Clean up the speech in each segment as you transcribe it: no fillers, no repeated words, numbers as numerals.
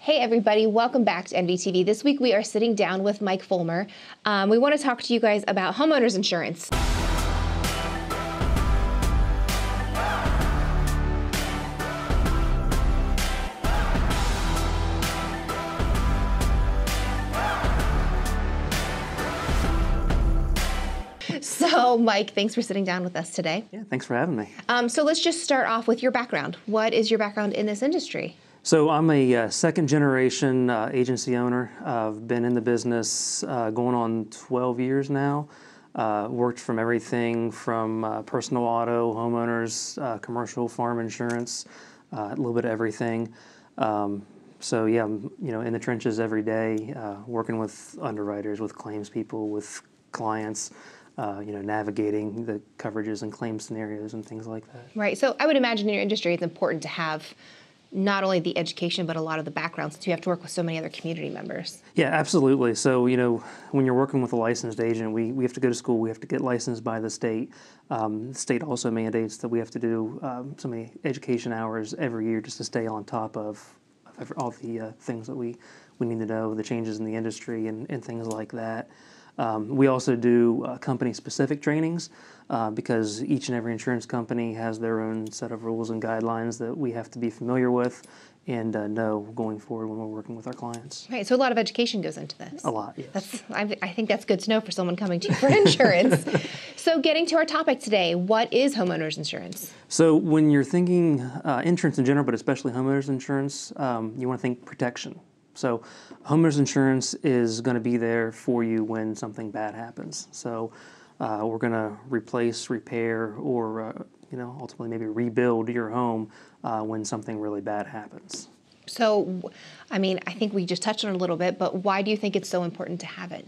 Hey everybody, welcome back to NVTV. This week we are sitting down with Mike Fulmer. We want to talk to you guys about homeowners insurance. So Mike, thanks for sitting down with us today. Yeah, thanks for having me. So let's just start off with your background. What is your background in this industry? So I'm a second generation agency owner. I've been in the business going on 12 years now. Worked from everything from personal auto, homeowners, commercial farm insurance, a little bit of everything. So yeah, I'm in the trenches every day, working with underwriters, with claims people, with clients, navigating the coverages and claim scenarios and things like that. Right. So I would imagine in your industry it's important to have not only the education, but a lot of the background, since you have to work with so many other community members. Yeah, absolutely. So, when you're working with a licensed agent, we have to go to school, we have to get licensed by the state. The state also mandates that we have to do so many education hours every year just to stay on top of all the things that we need to know, the changes in the industry and things like that. We also do company-specific trainings because each and every insurance company has their own set of rules and guidelines that we have to be familiar with and know going forward when we're working with our clients. Right, so a lot of education goes into this. A lot, yes. I think that's good to know for someone coming to you for insurance. So getting to our topic today, what is homeowners insurance? So when you're thinking insurance in general, but especially homeowners insurance, you want to think protection. So homeowners insurance is going to be there for you when something bad happens. So we're going to replace, repair, or ultimately maybe rebuild your home when something really bad happens. So, I think we just touched on it a little bit, but why do you think it's so important to have it?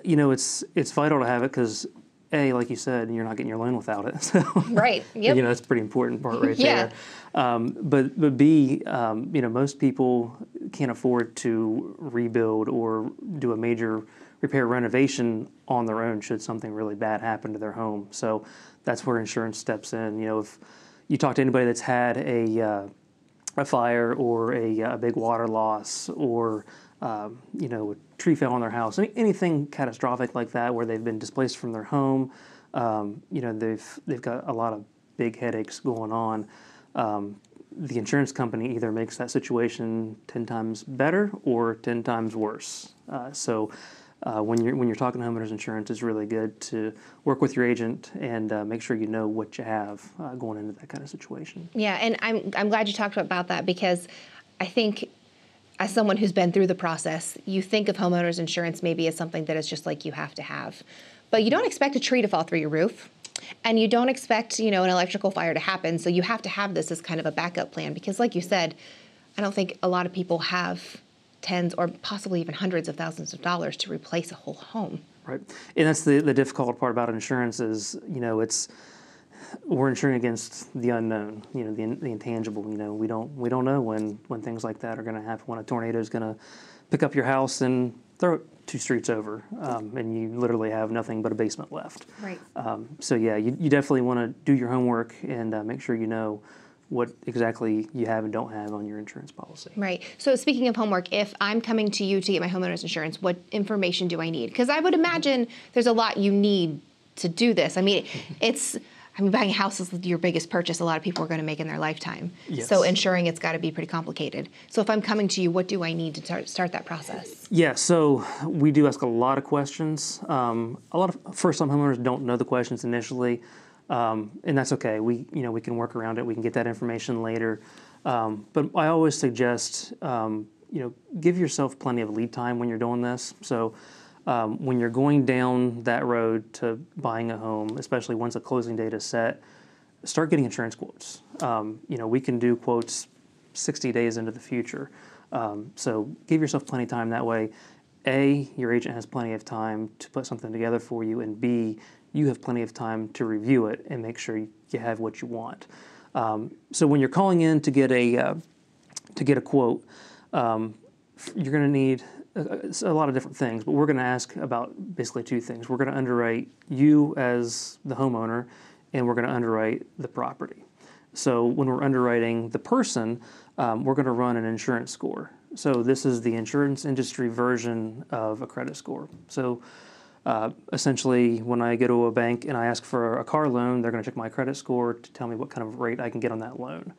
It's vital to have it because A, like you said, you're not getting your loan without it. So, right. Yep. That's a pretty important part right Yeah. there. But B, most people can't afford to rebuild or do a major repair renovation on their own should something really bad happen to their home. So that's where insurance steps in. If you talk to anybody that's had a fire or a big water loss or a tree fell on their house, anything catastrophic like that where they've been displaced from their home, they've got a lot of big headaches going on. The insurance company either makes that situation 10 times better or 10 times worse. So when you're talking homeowners insurance, it's really good to work with your agent and make sure you know what you have going into that kind of situation. Yeah, and I'm glad you talked about that because I think as someone who's been through the process, you think of homeowners insurance maybe as something that is just like you have to have. But you don't expect a tree to fall through your roof. And you don't expect, an electrical fire to happen. So you have to have this as kind of a backup plan because like you said, I don't think a lot of people have tens or possibly even hundreds of thousands of dollars to replace a whole home. Right. And that's the difficult part about insurance is, we're insuring against the unknown, the intangible. We don't know when things like that are going to happen, when a tornado is going to pick up your house and throw it 2 streets over, and you literally have nothing but a basement left. Right. So yeah, you definitely want to do your homework and make sure you know what exactly you have and don't have on your insurance policy. Right. So speaking of homework, if I'm coming to you to get my homeowner's insurance, what information do I need? Because I would imagine there's a lot you need to do this. Buying a house is your biggest purchase a lot of people are going to make in their lifetime. Yes. So ensuring it's got to be pretty complicated. So if I'm coming to you, what do I need to start that process? Yeah, so we do ask a lot of questions. A lot of first-time homeowners don't know the questions initially, and that's okay. We can work around it. We can get that information later. But I always suggest, give yourself plenty of lead time when you're doing this. So when you're going down that road to buying a home, especially once a closing date is set, start getting insurance quotes. We can do quotes 60 days into the future. So give yourself plenty of time that way. A, your agent has plenty of time to put something together for you, and B, you have plenty of time to review it and make sure you have what you want. So when you're calling in to get a quote, you're going to need a lot of different things, but we're going to ask about basically 2 things. We're going to underwrite you as the homeowner, and we're going to underwrite the property. So when we're underwriting the person, we're going to run an insurance score. So this is the insurance industry version of a credit score. So essentially, when I go to a bank and I ask for a car loan, they're going to check my credit score to tell me what kind of rate I can get on that loan.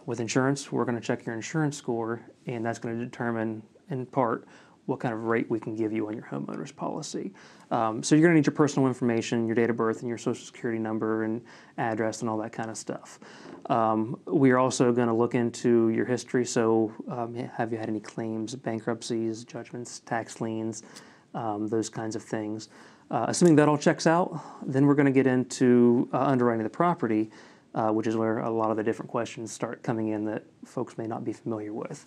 With insurance, we're going to check your insurance score, and that's going to determine, in part, what kind of rate we can give you on your homeowner's policy. So you're going to need your personal information, your date of birth, and your social security number and address and all that kind of stuff. We are also going to look into your history. So have you had any claims, bankruptcies, judgments, tax liens, those kinds of things. Assuming that all checks out, then we're going to get into underwriting the property, which is where a lot of the different questions start coming in that folks may not be familiar with.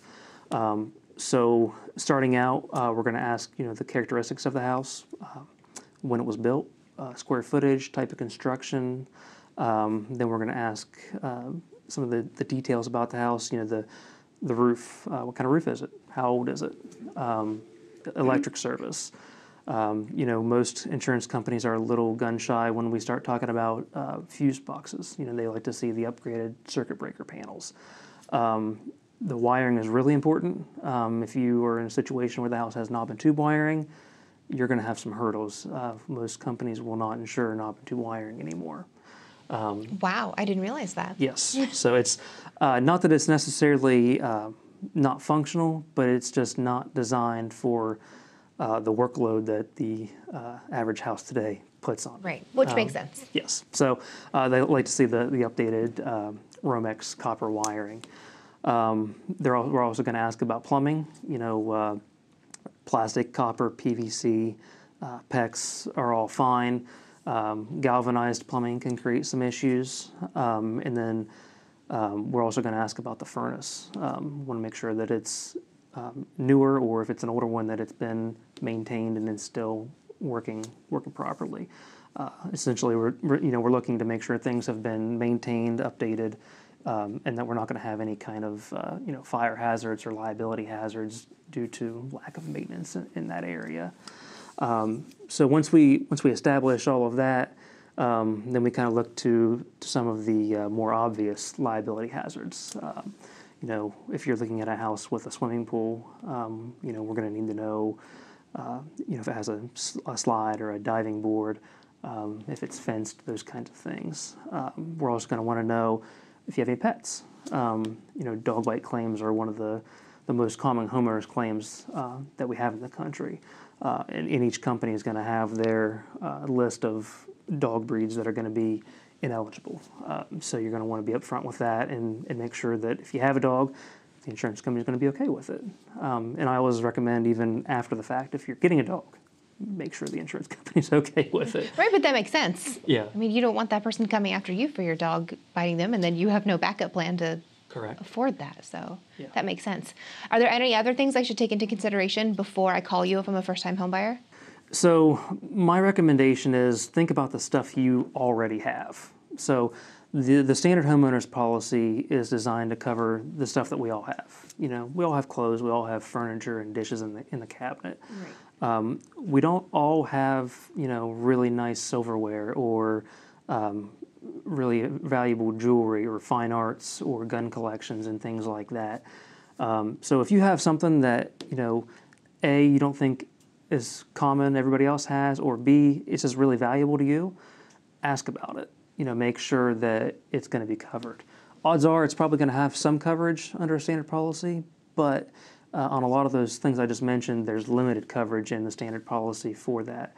So starting out, we're going to ask, the characteristics of the house, when it was built, square footage, type of construction. Then we're going to ask some of the details about the house, the roof, what kind of roof is it? How old is it? Electric service. Most insurance companies are a little gun shy when we start talking about fuse boxes. They like to see the upgraded circuit breaker panels. The wiring is really important. If you are in a situation where the house has knob and tube wiring, you're going to have some hurdles. Most companies will not insure knob and tube wiring anymore. Wow, I didn't realize that. Yes. So it's not that it's necessarily not functional, but it's just not designed for the workload that the average house today puts on. Right, which makes sense. Yes. So they like to see the updated Romex copper wiring. We're also going to ask about plumbing. Plastic, copper, PVC, PEX are all fine. Galvanized plumbing can create some issues. And then we're also going to ask about the furnace. Want to make sure that it's newer, or if it's an older one, that it's been maintained and it's still working properly. Essentially, we're looking to make sure things have been maintained, updated, and that we're not going to have any kind of fire hazards or liability hazards due to lack of maintenance in that area. So once we establish all of that, then we kind of look to some of the more obvious liability hazards. If you're looking at a house with a swimming pool, we're going to need to know, if it has a slide or a diving board, if it's fenced, those kinds of things. We're also going to want to know if you have any pets. Dog bite claims are one of the most common homeowners claims that we have in the country. And each company is going to have their list of dog breeds that are going to be ineligible. So you're going to want to be upfront with that and make sure that if you have a dog, the insurance company is going to be okay with it. And I always recommend, even after the fact, if you're getting a dog, make sure the insurance company is okay with it. Right, but that makes sense. Yeah. I mean, you don't want that person coming after you for your dog biting them, and then you have no backup plan to Correct. afford that. So Yeah. that makes sense. Are there any other things I should take into consideration before I call you if I'm a first-time home buyer? So my recommendation is think about the stuff you already have. So the standard homeowners policy is designed to cover the stuff that we all have. We all have clothes, we all have furniture and dishes in the cabinet. Right. We don't all have really nice silverware or really valuable jewelry or fine arts or gun collections and things like that. So if you have something that A, you don't think is common, everybody else has, or B, it's just really valuable to you, ask about it. Make sure that it's going to be covered. Odds are it's probably going to have some coverage under a standard policy, but on a lot of those things I just mentioned, there's limited coverage in the standard policy for that.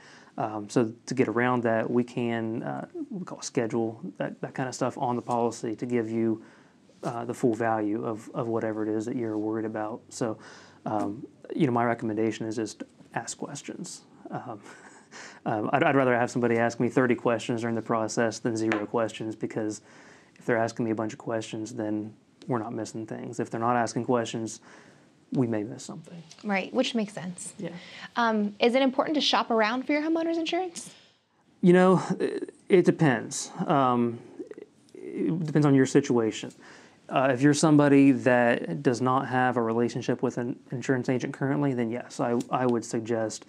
So to get around that, we can we call schedule that kind of stuff on the policy to give you the full value of whatever it is that you're worried about. So my recommendation is just ask questions. I'd rather have somebody ask me 30 questions during the process than 0 questions, because if they're asking me a bunch of questions, then we're not missing things. If they're not asking questions, we may miss something. Right, which makes sense. Yeah. Is it important to shop around for your homeowner's insurance? It depends. It depends on your situation. If you're somebody that does not have a relationship with an insurance agent currently, then yes, I would suggest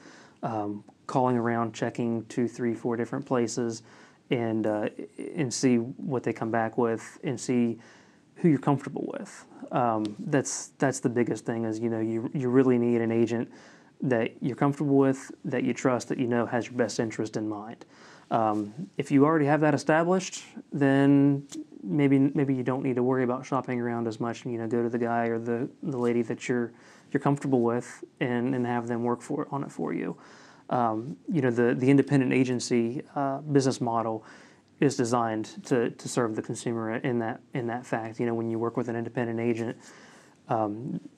calling around, checking 2, 3, 4 different places, and see what they come back with, and see who you're comfortable with. That's the biggest thing is, you really need an agent that you're comfortable with, that you trust, that has your best interest in mind. If you already have that established, then maybe you don't need to worry about shopping around as much, and go to the guy or the lady that you're comfortable with and have them work on it for you. The independent agency business model is designed to serve the consumer in that fact. When you work with an independent agent,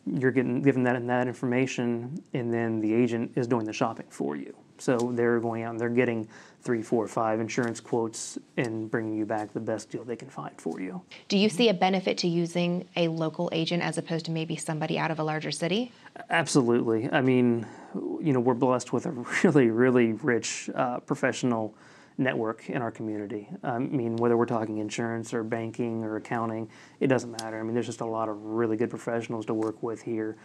you're given that information, and then the agent is doing the shopping for you. So they're going out and they're getting 3, 4, 5 insurance quotes and bringing you back the best deal they can find for you. Do you see a benefit to using a local agent as opposed to maybe somebody out of a larger city? Absolutely. I mean, we're blessed with a really, really rich professional network in our community. I mean, whether we're talking insurance or banking or accounting, it doesn't matter. I mean, there's just a lot of really good professionals to work with here.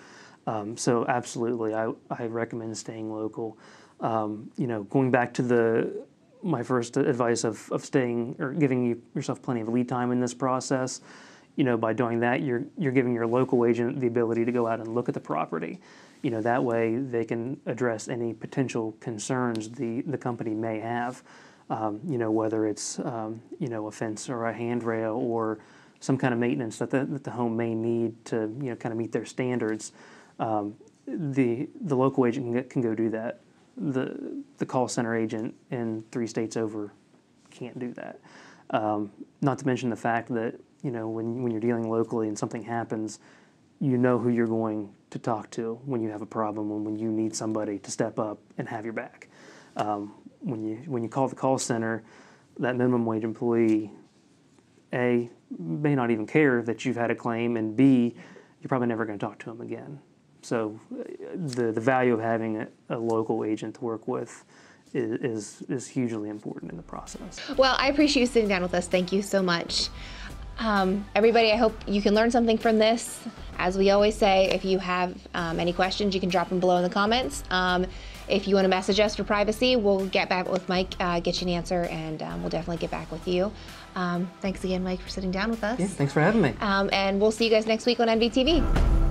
So absolutely, I recommend staying local. Going back to my first advice of staying or giving yourself plenty of lead time in this process, by doing that, you're giving your local agent the ability to go out and look at the property. That way they can address any potential concerns the company may have. Whether it's a fence or a handrail or some kind of maintenance that the home may need to kind of meet their standards. The local agent can go do that. The call center agent in 3 states over can't do that. Not to mention the fact that when you're dealing locally and something happens, who you're going to talk to when you have a problem and when you need somebody to step up and have your back. When you call the call center, that minimum wage employee, A, may not even care that you've had a claim, and B, you're probably never going to talk to them again. So the value of having a local agent to work with is hugely important in the process. Well, I appreciate you sitting down with us. Thank you so much. Everybody, I hope you can learn something from this. As we always say, if you have any questions, you can drop them below in the comments. If you want to message us for privacy, we'll get back with Mike, get you an answer, and we'll definitely get back with you. Thanks again, Mike, for sitting down with us. Yeah, thanks for having me. And we'll see you guys next week on NVTV.